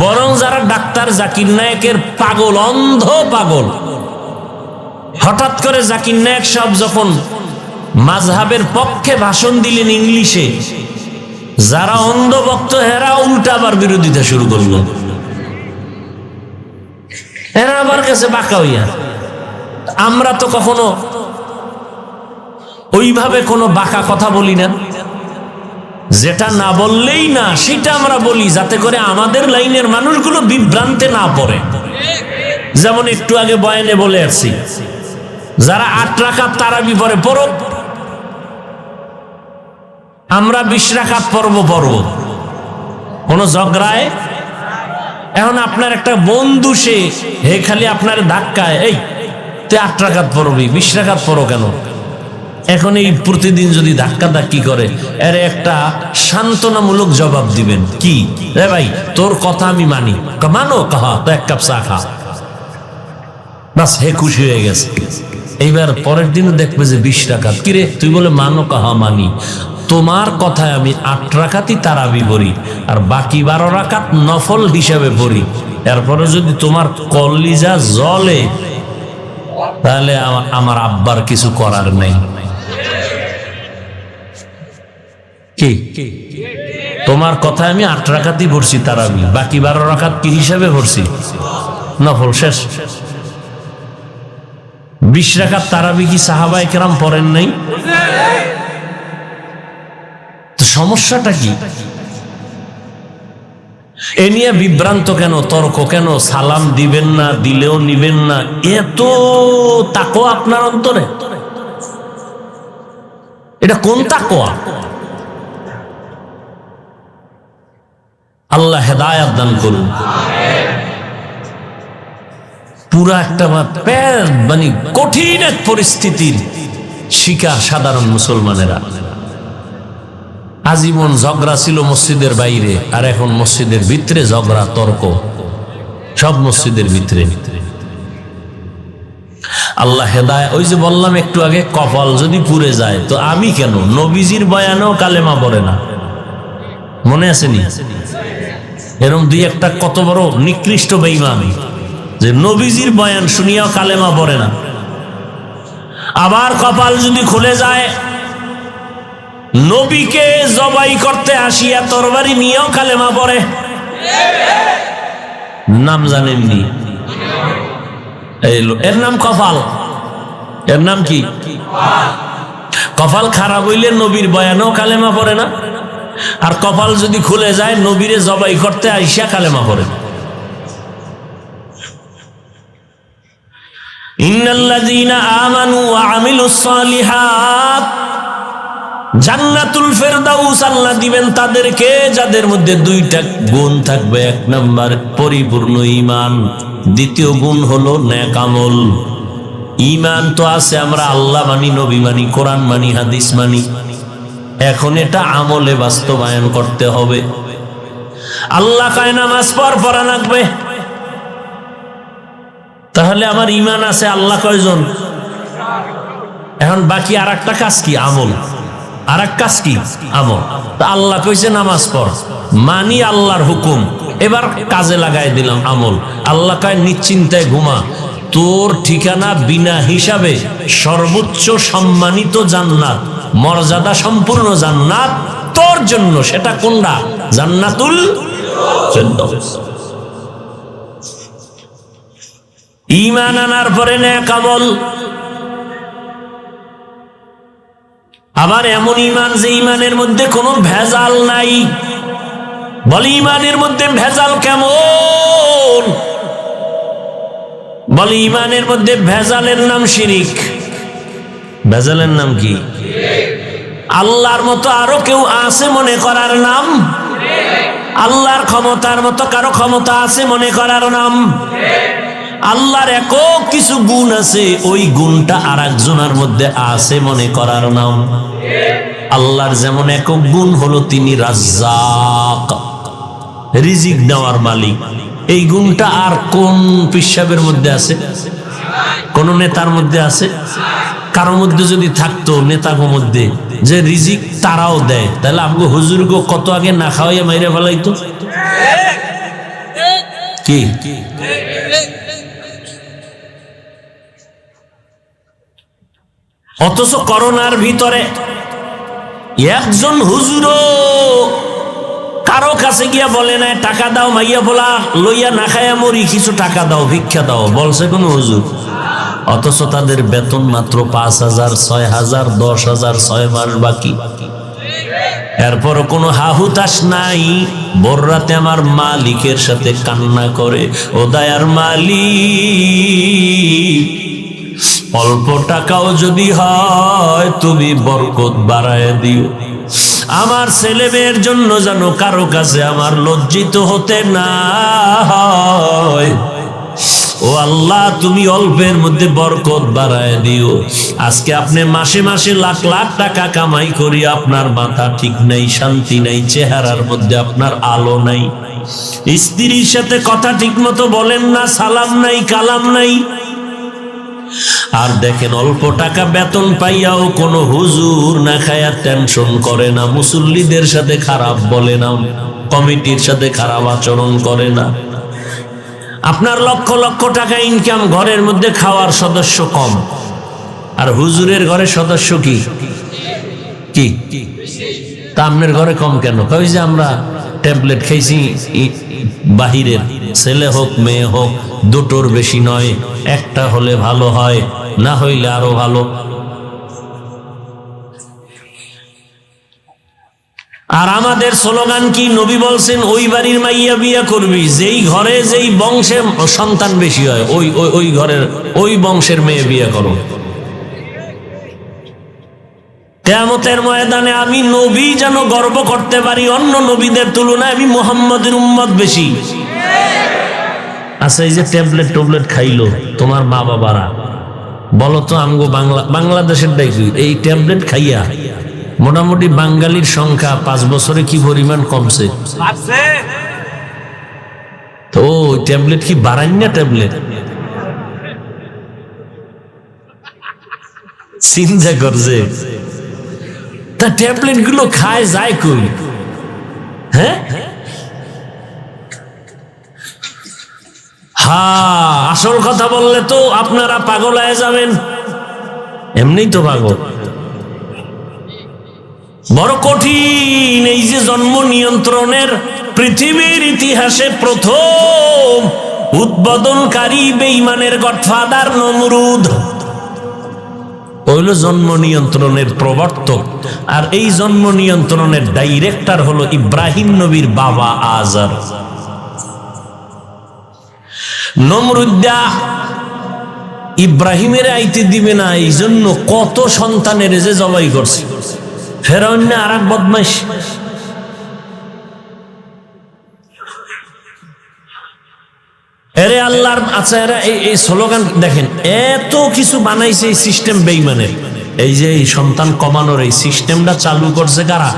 বরং যারা ডাক্তার জাকির নায়েকের পাগল, অন্ধ পাগল, হঠাৎ করে জাকির নায়েক সাহেব যখন মাযহাবের পক্ষে ভাষণ দিলেন ইংলিশে, যারা অন্ধ ভক্ত এরা উল্টা আবার বিরোধিতা শুরু করলো। এরা আবার কাছে বাঁকা হইয়া। আমরা তো কখনো ওইভাবে কোনো বাঁকা কথা বলি না, যেটা না বললেই না সেটা আমরা বলি, যাতে করে আমাদের লাইনের মানুষগুলো বিভ্রান্তে না পড়ে। যেমন একটু আগে বয়ানে বলে আসছি, যারা 8 রাকাত তারাবি পড়ে পড়ো, আমরা 20 রাকাত পড়ব, কোন ঝগড়ায়। এখন আপনার একটা বন্ধু সে খালি আপনার ধাক্কায়, এই তুই 8 রাকাত পড়বি, 20 রাকাত পড়ো কেন? এখন এই প্রতিদিন যদি ধাক্কা ধাক্কি করে, এর একটা সান্ত্বনামূলক জবাব দিবেন, কি রে ভাই তোর কথা আমি মানি, মানো, কাহা তো 1 কাপ চা খা, বাস হে খুশি হয়ে গেছে। এইবার পরের দিনও দেখবে যে 20 রাকাত, কিরে তুই বলে মানো, কাহা মানি, তোমার কথায় আমি 8 রাকাতই তারাবি পড়ি আর বাকি 12 রাকাত নফল হিসাবে পড়ি, এরপরে যদি তোমার কলিজা জ্বলে তাহলে আমার আব্বার কিছু করার নেই। কি তোমার কথায় আমি 8 রাকাতই পড়ছি তারাবি, বাকি 12 রাকাত কি হিসাবে পড়ছি? নফল, শেষ। 20 রাকাত তারাবি কি সাহাবায়ে কেরাম পড়েন নাই? তো সমস্যাটা কি? এ নিয়ে বিভ্রান্ত কেন, তর্ক কেন? সালাম দিবেন না, দিলেও নিবেন না, এত তাকওয়া আপনার অন্তরে? এটা কোন তাকওয়া? আল্লাহ হেদায়েত দান করুন। পুরা একটা মানে কঠিন এক পরিস্থিতির শিকার সাধারণ মুসলমানেরা। আজীবন ঝগড়া ছিল মসজিদের বাইরে, আর এখন মসজিদের ভিতরে ঝগড়া, তর্ক, সব মসজিদের ভিতরে। আল্লাহ হেদায়েত। ওই যে বললাম একটু আগে, কপাল যদি পুড়ে যায় তো আমি কেন? নবীজির বয়ানেও কালেমা পড়ে না, মনে আসেনি? এরকম দুই একটা কত বড় নিকৃষ্ট বেঈমান যে নবীজির বয়ান শুনিয়াও কালেমা পড়ে না। আবার কপাল যদি খুলে যায়, নবীকে জবাই করতে আসিয়া তরবারি নিয়েও কালেমা পড়ে। নাম জানেননি? এর নাম কপাল। এর নাম কি? কপাল খারাপ হইলে নবীর বয়ানেও কালেমা পড়ে না, আর কপাল যদি খুলে যায় নবীরে জবাই করতে আইসা কালেমা পড়ে। ইন্নাল্লাযীনা আমানু ওয়া আমিলুস সালিহাত, জান্নাতুল ফেরদাউস আল্লাহ দিবেন তাদেরকে যাদের মধ্যে 2টা গুণ থাকবে। 1 নাম্বার পরিপূর্ণ ঈমান, দ্বিতীয় গুণ হলো নেক আমল। ঈমান তো আছে, আমরা আল্লাহ মানি, নবী মানি, কোরআন মানি, হাদিস মানি, এখন এটা আমলে বাস্তবায়ন করতে হবে। আল্লাহ কয় নামাজ পড়া লাগবে, তাহলে আমার ঈমান আছে। আল্লাহ কয়জন? এখন বাকি আর একটা কাজ কি? আমল। আর এক কাজ কি? আমল। তা আল্লাহ কইছে নামাজ পড়, মানি আল্লাহর হুকুম, এবার কাজে লাগাই দিলাম আমল। আল্লাহ কয় নিশ্চিন্তায় ঘুমা, তোর ঠিকানা বিনা হিসাবে সর্বোচ্চ সম্মানিত জান্নাত, মর্যাদা সম্পূর্ণ জান্নাত তোর জন্য। সেটা কোনটা? জান্নাতুল ফেরদাউস। ঈমান আনার পরে নেক আমল। আবার এমন ঈমান যে ঈমানের মধ্যে কোনো ভেজাল নাই। বলে ঈমানের মধ্যে ভেজাল কেমন? বলে ঈমানের মধ্যে ভেজালের নাম শিরিক। ভেজালের নাম কি? আল্লাহর মতো আরো কেউ আছে মনে করার নাম। আল্লাহর ক্ষমতার মতো কারো ক্ষমতা আছে মনে করার নাম। আল্লাহর একক কিছু গুণ আছে, ওই গুণটা আর একজনের মধ্যে আছে মনে করার নাম। আল্লাহর যেমন একক গুণ হলো তিনি রাজ্জাক, রিজিক দেওয়ার মালিক। এই গুণটা আর কোন পিসাবের মধ্যে আছে? কোন নেতার মধ্যে আছে? কারোর মধ্যে যদি থাকতো নেতাগো মধ্যে যে রিজিক তারাও দেয়, তাহলে আমগো হুজুরগো কত আগে না খাওয়াইয়া মাইরে ফেলাইতো। কি অথচ করোনার ভিতরে একজন হুজুরও কারো কাছে গিয়া বলে না টাকা দাও, মাইয়া বলা লইয়া না খাইয়া মরি, কিছু টাকা দাও, ভিক্ষা দাও, বলছে কোন হুজুর? অথচ তাদের বেতন মাত্র 5,000, 6,000, 10,000, 6 মাস বাকি। এরপর কোনো হাহুতাস নাই, ভোর রাতে আমার মালিকের সাথে কান্না করে, ও দয়ার মালিক, অল্প টাকাও যদি হয় তুমি বরকত বাড়ায় দিও, আমার ছেলে মেয়ের জন্য যেন কারো কাছে আমার লজ্জিত হতে না হয়। ও আল্লাহ, তুমি অল্পের মধ্যে বরকত বাড়ায় দিও। আজকে আপনি মাসে মাসে লাখ লাখ টাকা কামাই করি, আপনার মাথা ঠিক নাই, শান্তি নাই, চেহারার মধ্যে আপনার আলো নাই, স্ত্রীর সাথে কথা ঠিক মতো বলেন না, সালাম নাই, কালাম নাই। আর দেখেন, অল্প টাকা বেতন পাইয়াও কোনো হুজুর না খায়া টেনশন করে না, মুসল্লিদের সাথে খারাপ বলে না, কমিটির সাথে খারাপ আচরণ করে না। আপনার লক্ষ লক্ষ টাকা ইনকাম, ঘরের মধ্যে খাওয়ার সদস্য কম, আর হুজুরের ঘরে সদস্য কি কি তা আপনার ঘরে কম কেন? কই যে আমরা ট্যাবলেট খাইছি, বাহিরের ছেলে হোক মেয়ে হোক দুটোর বেশি নয়, একটা হলে ভালো হয়, না হইলে আরো ভালো। আর আমাদের স্লোগান কি? নবী বলছেন, ওই বাড়ির মাইয়া বিয়া করবি যেই ঘরে যেই বংশে সন্তান বেশি হয়, ওই ওই ঘরের ওই বংশের মেয়ে বিয়ে করো। কিয়ামতের ময়দানে আমি নবী যেন গর্ব করতে পারি, অন্য নবীদের তুলনায় আমি মুহাম্মদের উম্মত বেশি। আচ্ছা, এই যে ট্যাবলেট ট্যাবলেট খাইলো তোমার মা বাবারা, বলো তো আমগো বাংলাদেশের দেখি এই ট্যাবলেট খাইয়া মোটামুটি বাঙালির সংখ্যা 5 বছরে কি পরিমাণ কমছে? তো ট্যাবলেট কি বাড়াই না? ট্যাবলেট চিন্তা করছে, তা ট্যাবলেট গুলো খায় যায় কই? হ্যাঁ, আসল কথা বললে তো আপনারা পাগল হয়ে যাবেন, এমনি তো পাগল। বড় কঠিন এই যে জন্ম নিয়ন্ত্রণের পৃথিবীর ইতিহাসে প্রথম উদ্বোধনকারী বেঈমানের গডফাদার নমরুদ হইল জন্ম নিয়ন্ত্রণের প্রবর্তক, আর এই জন্ম নিয়ন্ত্রণের ডাইরেক্টর হলো ইব্রাহিম নবীর বাবা আজার। নমরুদ্দা ইব্রাহিমের আইতে দিবে না, এই জন্য কত সন্তানের যে জবাই করছে। ফেরাউন না আর এক বদমাইশ, এরে আল্লাহর। আচ্ছা, এরা এই স্লোগান দেখেন, এত কিছু বানাইছে এই সিস্টেম বেঈমানের। এই যে এই সন্তান কমানোর এই সিস্টেমটা চালু করছে কারা?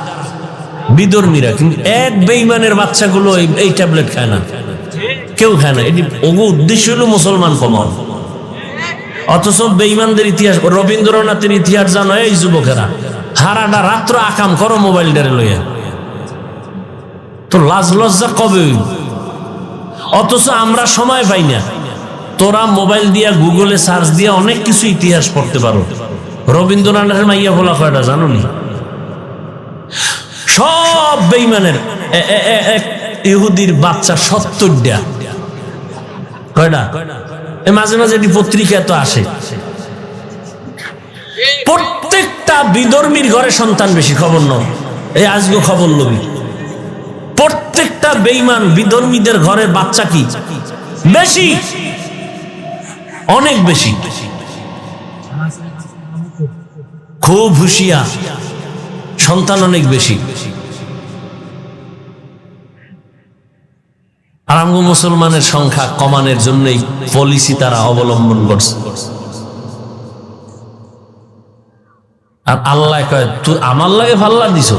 বিধর্মীরা। কিন্তু এক বেঈমানের বাচ্চাগুলো এই ট্যাবলেট খায় না, কেউ খায় না। এটি ওগো উদ্দেশ্য হলো মুসলমান কমানো। অথচ বেঈমানদের ইতিহাস, রবীন্দ্রনাথের ইতিহাস জানো এই যুবকেরা? সারাটা রাত্র আকাম করো মোবাইল ডারে লইয়া, তো লাজ লজ্জা কবে হইব? অথচ আমরা সময় পাই না। তোরা মোবাইল দিয়া গুগলে সার্চ দিয়া অনেক কিছু ইতিহাস পড়তে পারো। রবীন্দ্রনাথের মাইয়া বলা কয়টা জানো নি? সব বেঈমানের। ইহুদির বাচ্চা 70টা। কয়টা? মাঝে মাঝে এটি পত্রিকা তো আসে। প্রত্যেকটা বিধর্মীর ঘরে সন্তান বেশি, খবর নয়? এই আজকে খবর লবি, প্রত্যেকটা বেঈমান বিধর্মীদের ঘরে বাচ্চা কি বেশি, অনেক বেশি, খুব হুঁশিয়ার, সন্তান অনেক বেশি। আর আমগো মুসলমানের সংখ্যা কমানোর জন্যই পলিসি তারা অবলম্বন করছে। আর আল্লাহ কয়, তুই আমার লাগে ফাল্লা দিছ।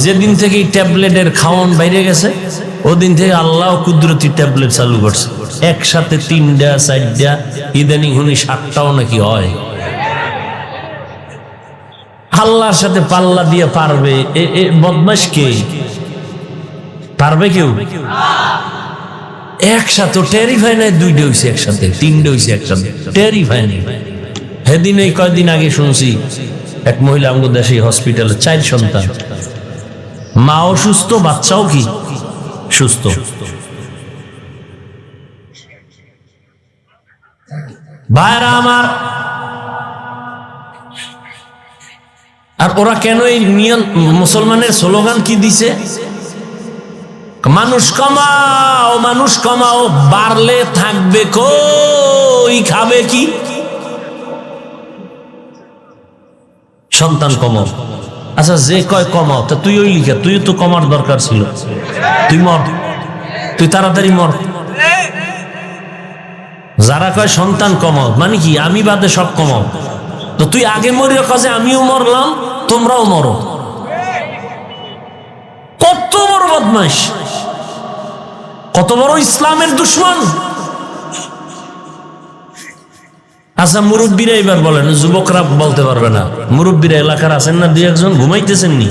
যেদিন থেকে এই ট্যাবলেটের খাওয়ান বাইরে গেছে, ওদিন থেকে আল্লাহ কুদরতি ট্যাবলেট চালু করছে, একসাথে 3টা 4টা, ইদানিং 7টাও নাকি হয়। আল্লাহর সাথে পাল্লা দিয়ে পারবে বদমাশ কে? পারবে কেউ? একসাথে টেরিফাই নাই, 2টা হয়েছে একসাথে, 3টা হয়েছে একসাথে, টেরিফাই নাই। সেদিন এই কয়েকদিন আগে শুনছি এক মহিলা আমাদের দেশে হসপিটালে 4 সন্তান, মাও সুস্থ, বাচ্চাও কি সুস্থ। ভাইরা আমার, আর আর ওরা কেন এই নিয়ম, মুসলমানের স্লোগান কি দিছে? মানুষ কমাও, মানুষ কমাও, বাড়লে থাকবে কই, খাবে কি? সন্তান কমাও। আচ্ছা, যে কয় কমাও, তা তুই ওই লিখা, তুই তো কমার দরকার ছিল, তুই মর, তুই তাড়াতাড়ি মর। যারা কয় সন্তান কমাও মানে কি, আমি বাদে সব কমাও, তো তুই আগে মরিও, কাজে আমিও মরলাম, তোমরাও মরো। কত বড় বদমাইশ, কত বড় ইসলামের দুশ্মন। আচ্ছা, মুরব্বীরা এবার বলেন, যুবকরা বলতে পারবে না, মুরব্বীরা এলাকার আছেন না, দুই একজন ঘুমাইতেছেন নি?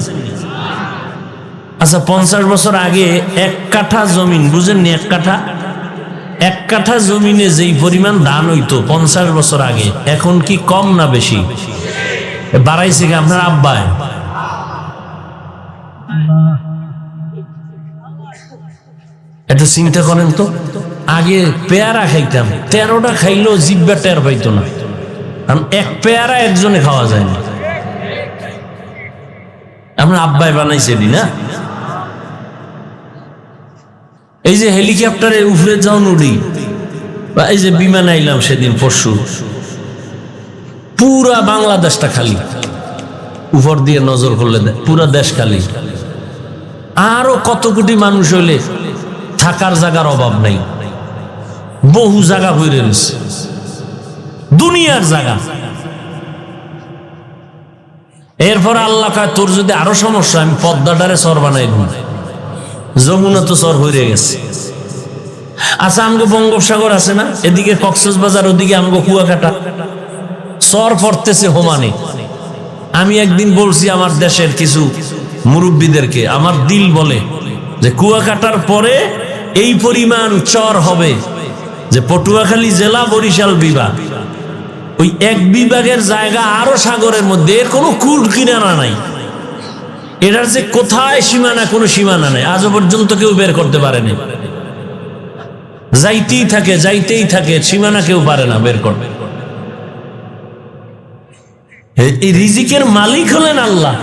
আচ্ছা, 50 বছর আগে 1 কাঠা জমিন, বুঝেননি? 1 কাঠা জমিনে যেই পরিমাণ ধান হইতো 50 বছর আগে, এখন কি কম না বেশি? বাড়াইছে কি আপনার আব্বায়? এটা চিন্তা করেন তো, আগে পেয়ারা খাইতাম, 13টা খাইলেও জিব্বা টের পাইতো না, কারণ 1 পেয়ারা একজনে খাওয়া যায় না। আপনার আব্বাই বানাইছে না? এই যে হেলিকপ্টারে উপরে যাও উড়ি, বা এই যে বিমান আইলাম সেদিন পরশু, পুরা বাংলাদেশটা খালি, উপর দিয়ে নজর করলে পুরা দেশ খালি। আরো কত কোটি মানুষ হইলে থাকার জায়গার অভাব নাই, বহু জায়গা হয়ে রয়েছে, দুনিয়ার জায়গা। এরপর আল্লাহ কয়, তোর যদি আরো সমস্যা, আমি পদ্মাটারে চর বানাই দিব। যমুনা তো চর হয়ে গেছে। আচ্ছা, আমগো বঙ্গোপসাগর আছে না, এদিকে কক্সবাজার, ওদিকে আমগো কুয়াকাটা, চর পড়তেছে হোমানে। আমি একদিন বলছি আমার দেশের কিছু মুরব্বীদেরকে, আমার দিল বলে যে কুয়াকাটার পরে এই পরিমাণ চর হবে যে পটুয়াখালী জেলা, বরিশাল বিভাগ, ওই 1 বিভাগের জায়গা আরো সাগরের মধ্যে, এর কোনো কুল কিনারা নাই। এটার যে কোথায় সীমানা, কোনো সীমানা নাই, আজও পর্যন্ত কেউ বের করতে পারেনি। যাইতেই থাকে, যাইতেই থাকে, সীমানা কেউ পারে না বের করতে। এই রিজিকের মালিক হলেন আল্লাহ।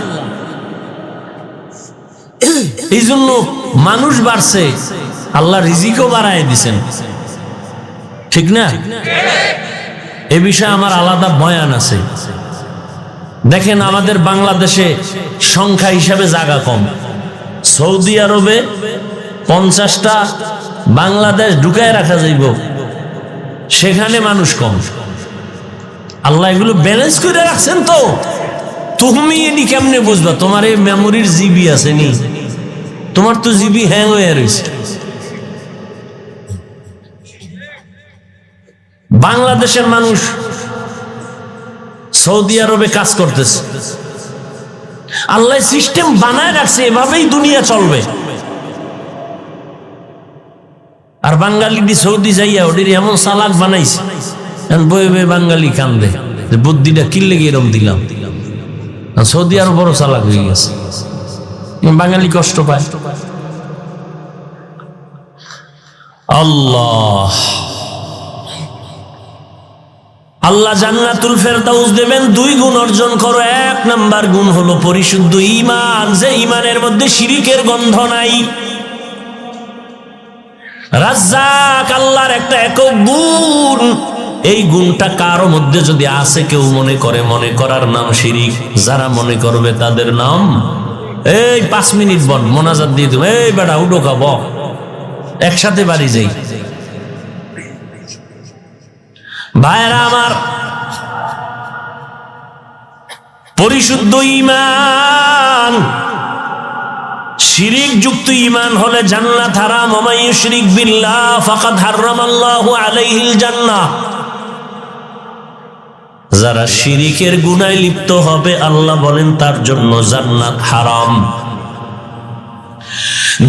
এই জন্য মানুষ বাড়ছে, আল্লাহ রিজিকও বাড়ায় দিছেন, ঠিক না? এ বিষয়ে আমার আলাদা বয়ান আছে। দেখেন, আমাদের বাংলাদেশে সংখ্যা হিসাবে জায়গা কম, সৌদি আরবে 50টা বাংলাদেশ ঢুকায় রাখা যাইব, সেখানে মানুষ কম। আল্লাহ এগুলো ব্যালেন্স করে রাখছেন। তো তুমি এটি কেমনে বুঝবা? তোমার এই মেমোরির জিবি আছে নি? তোমার তো জিবি হ্যাং হয়ে রয়েছে। বাংলাদেশের মানুষ সৌদি আরবে কাজ করতেছে, আল্লাহ সিস্টেম বানায় রাখছে, এভাবেই দুনিয়া চলবে। আর বাঙালি সৌদি যাইয়া ওদের এমন চালাক বানাইছে, বয়ে বয়ে বাঙালি কান্দে যে বুদ্ধিটা কিনলে গিয়ে এরম দিলাম। সৌদি আরো বড় চালাক হয়ে গেছে, বাঙালি কষ্ট পায়। আল্লাহ আল্লাহ জান্নাতুল ফেরদাউস দেবেন। 2 গুণ অর্জন করো। 1 নাম্বার গুণ হলো পরিশুদ্ধ ঈমান, যে ঈমানের মধ্যে শিরিকের গন্ধ নাই। রাজ্জাক আল্লাহর একটা একক গুণ, এই গুণটা কারো মধ্যে যদি আসে, কেউ মনে করে, মনে করার নাম শিরিক। যারা মনে করবে তাদের নাম, এই 5 মিনিট বল মোনাজাত দিয়ে দেবো, এই বেটা উডো খাব, একসাথে বাড়ি যাই। ভাইরা আমার, পরিশুদ্ধ ঈমান, শিরিক যুক্ত ঈমান হলে জান্নাত হারাম। ওয়া মান ইউশরিক বিল্লাহ ফাকাদ হারামাল্লাহু আলাইহিল জান্নাহ। যারা শিরিকের গুনায় লিপ্ত হবে, আল্লাহ বলেন তার জন্য জান্নাত হারাম।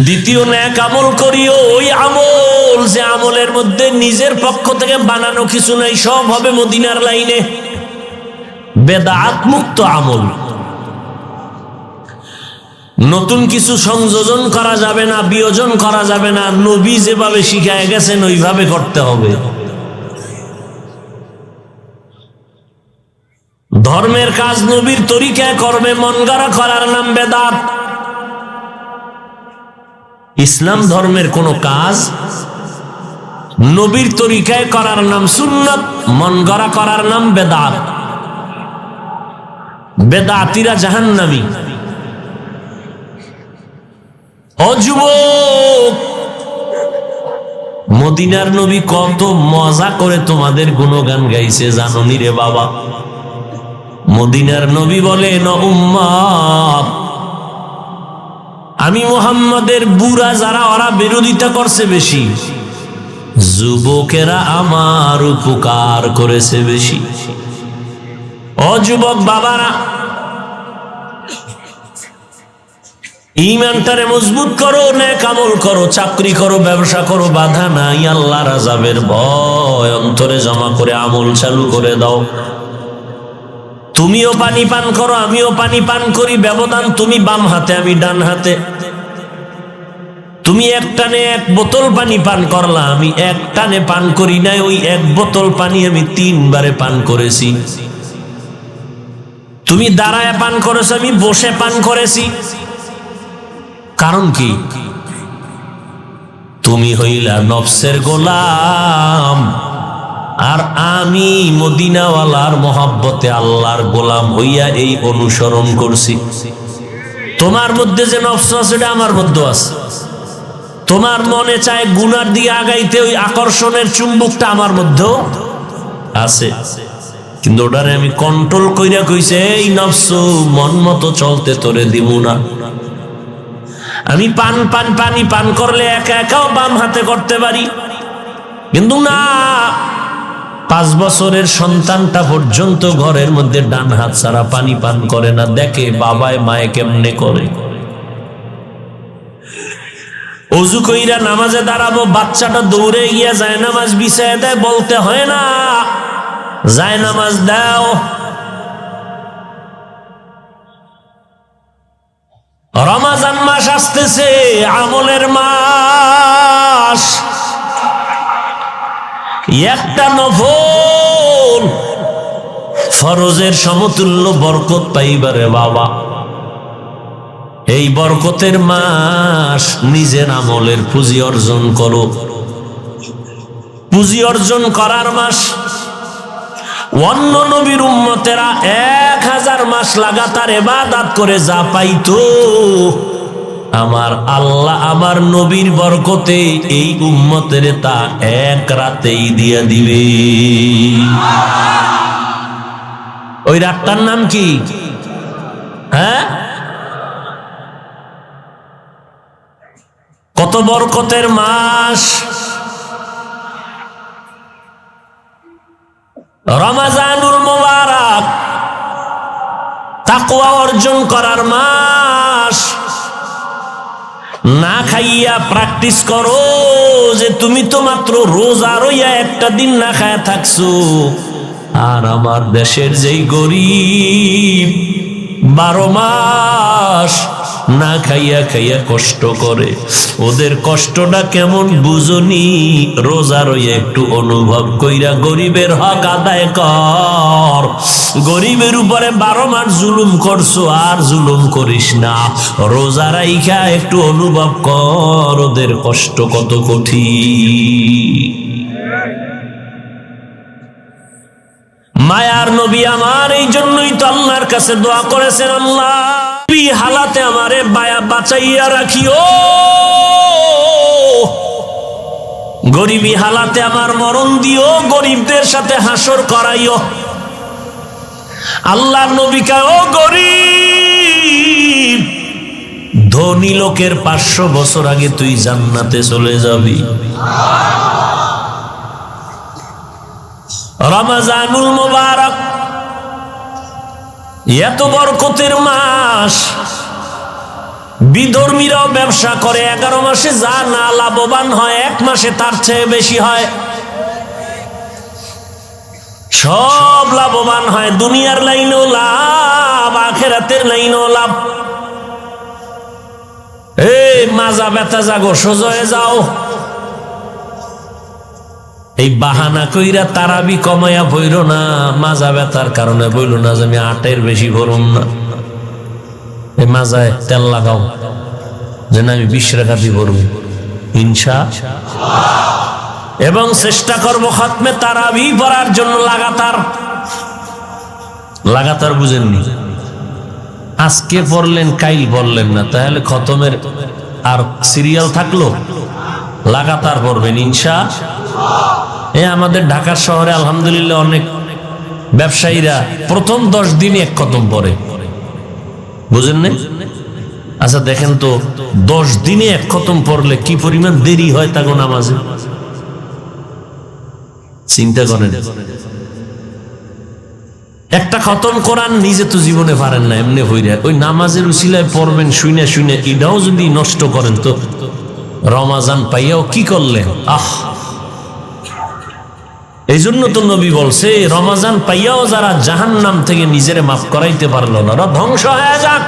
দ্বিতীয়, নেক আমল করিও। ওই আমল, যে আমলের মধ্যে নিজের পক্ষ থেকে বানানো কিছু নাই, সব হবে মদিনার লাইনে, বেদাত মুক্ত আমল। নতুন কিছু সংযোজন করা যাবে না, বিয়োজন করা যাবে না। নবী যেভাবে শিখায় গেছেন ওইভাবে করতে হবে। ধর্মের কাজ নবীর তরিকায় করবে, মন গড়া করার নাম বেদাত। ইসলাম ধর্মের কোন কাজ নবীর তরিকায় করার নাম সুন্নাত, মন গড়া করার নাম বেদাত। বেদাতিরা জাহান্নামী। ও যুবক, মদিনার নবী কত মজা করে তোমাদের গুণগান গাইছে জানো নি রে বাবা? মদিনার নবী বলেন, উম্মত, আমি মুহাম্মাদের বুড়া যারা ওরা বিরোধিতা করছে বেশি, যুবকেরা আমার উপকার করেছে বেশি। ও যুবক বাবারা, ঈমানটারে মজবুত করো, নেক আমল করো, চাকরি করো, ব্যবসা করো, বাধা নাই। আল্লাহর আযাবের ভয় অন্তরে জমা করে আমল চালু করে দাও। তুমিও পানি পান করো, আমিও পানি পান করি, ব্যবধান তুমি বাম হাতে আমি ডান হাতে। তুমি এক টানে 1 বোতল পানি পান করলা, আমি এক টানে পান করি নাই, ওই 1 বোতল পানি আমি 3 বারে পান করেছি। তুমি দাঁড়ায় পান করেছো, আমি বসে পান করেছি। কারণ কি? তুমি হইলা নফসের গোলাম, আর আমি মদিনাওয়ালার মহব্বতে আল্লাহর গোলাম হইয়া এই অনুসরণ করছি। তোমার মধ্যে যে নফস আছে এটা আমার মধ্যে আছে। তোমার মনে চায় গুনার দিয়ে আগাইতে, ওই আকর্ষণের চুম্বকটা আমার মধ্যেও আছে, কিন্তু ওটারে আমি কন্ট্রোল কইরা কইছে, এই নফস মন মতো চলতে তোরে দিব না। আমি পানি পান করলে একা একাও বাম হাতে করতে পারি, কিন্তু না, 5 বছরের সন্তানটা পর্যন্ত ঘরের মধ্যে ডান হাত ছাড়া পানি পান করে না। দেখে বাবায় মায়ে কেমনে করে। অজু কইরা নামাজে দাঁড়াবো, বাচ্চাটা দৌড়ে গিয়া যায় নামাজ বিছায় দেয়, বলতে হয় না যায় নামাজ দাও। রমজান মাস আসতেছে, আমলের মাস। একটা নফল ফরজের সমতুল্য বরকত পাইবারে বাবা, এই বরকতের মাস নিজের আমলের পুঁজি অর্জন করো। পুঁজি অর্জন করার মাস। অন্য নবীর উম্মতেরা 1000 মাস লাগাতার ইবাদত করে যা পাইতো, আমার আল্লাহ আমার নবীর বরকতে এই উম্মতের তা 1 রাতেই দিয়া দিবে। ওই রাতটার নাম কি? হ্যাঁ, কত বরকতের মাস রমজানুল মুবারক, তাকওয়া অর্জন করার মাস। না খাইয়া প্র্যাকটিস করো যে তুমি তো মাত্র রোজা রইয়া একটা দিন না খায়া থাকছো, আর আমার দেশের যেই গরিব 12 মাস না খাইয়া খাইয়া কষ্ট করে, ওদের কষ্টটা কেমন বুঝনি? রোজা রইয়া একটু অনুভব কইরা গরিবের হক আদায় কর। গরিবের উপরে 12 মাস জুলুম করছো, আর জুলুম করিস না। রোজা রাইখা একটু অনুভব কর ওদের কষ্ট কত কঠিন। মায়ার নবী আমার, এই জন্যই তো আল্লাহর কাছে দোয়া করেছেন, আল্লাহ হালাতে আমারে বাঁচাইয়া রাখিও, গরিবী হালাতে আমার মরণ দিও, গরিবদের সাথে হাসর করাইও। আল্লাহর নবী কয়, ও গরিব, ধনী লোকের 500 বছর আগে তুই জান্নাতে চলে যাবি। রমজানুল মুবারক এত বরকতের মাস। বিধর্মীরাও ব্যবসা করে, 11 মাসে যা না লাভবান হয় 1 মাসে তার চেয়ে বেশি হয়। সব লাভবান হয়, দুনিয়ার লাইনেও লাভ, আখিরাতের লাইনেও লাভ। এই মাজা ব্যথা জাগো, সোজা হয়ে যাও। এই বাহানা কইরা তারাবি কমায়া বইল না, মাজা ব্যথার কারণে বইল না যে আমি 8-এর বেশি ভরুম না, এই মাজায় তেল লাগাও যে না আমি 20 রাকাতই ভরব ইনশাআল্লাহ। এবং চেষ্টা করব খতমে তারাবি পড়ার জন্য লাগাতার বুঝেননি, আজকে পড়লেন কাইল পড়লেন না, তাহলে খতমের আর সিরিয়াল থাকলো? লাগাতার পড়বেন ইনশাআল্লাহ। আমাদের ঢাকা শহরে আলহামদুলিল্লাহ অনেক ব্যবসায়ীরা প্রথম 10 দিনই এক খতম পড়ে, বুঝেন না? আচ্ছা দেখেন তো 10 দিনে এক খতম পড়লে কি পরিমাণ দেরি হয় তাকে নামাজে, চিন্তা করেন। একটা খতম কোরআন নিজে তো জীবনে পারেন না, এমনি হইরা ওই নামাজের উসিলায় পড়বেন শুনে শুনে, এটাও যদি নষ্ট করেন তো রমাজান পাইয়াও কি করলেন? এই জন্য তো নবী বলছে রমাজান পাইয়াও যারা জাহান্নাম থেকে নিজেরে মাফ করাইতে পারলো না, ওরা ধ্বংস হয়ে যাক।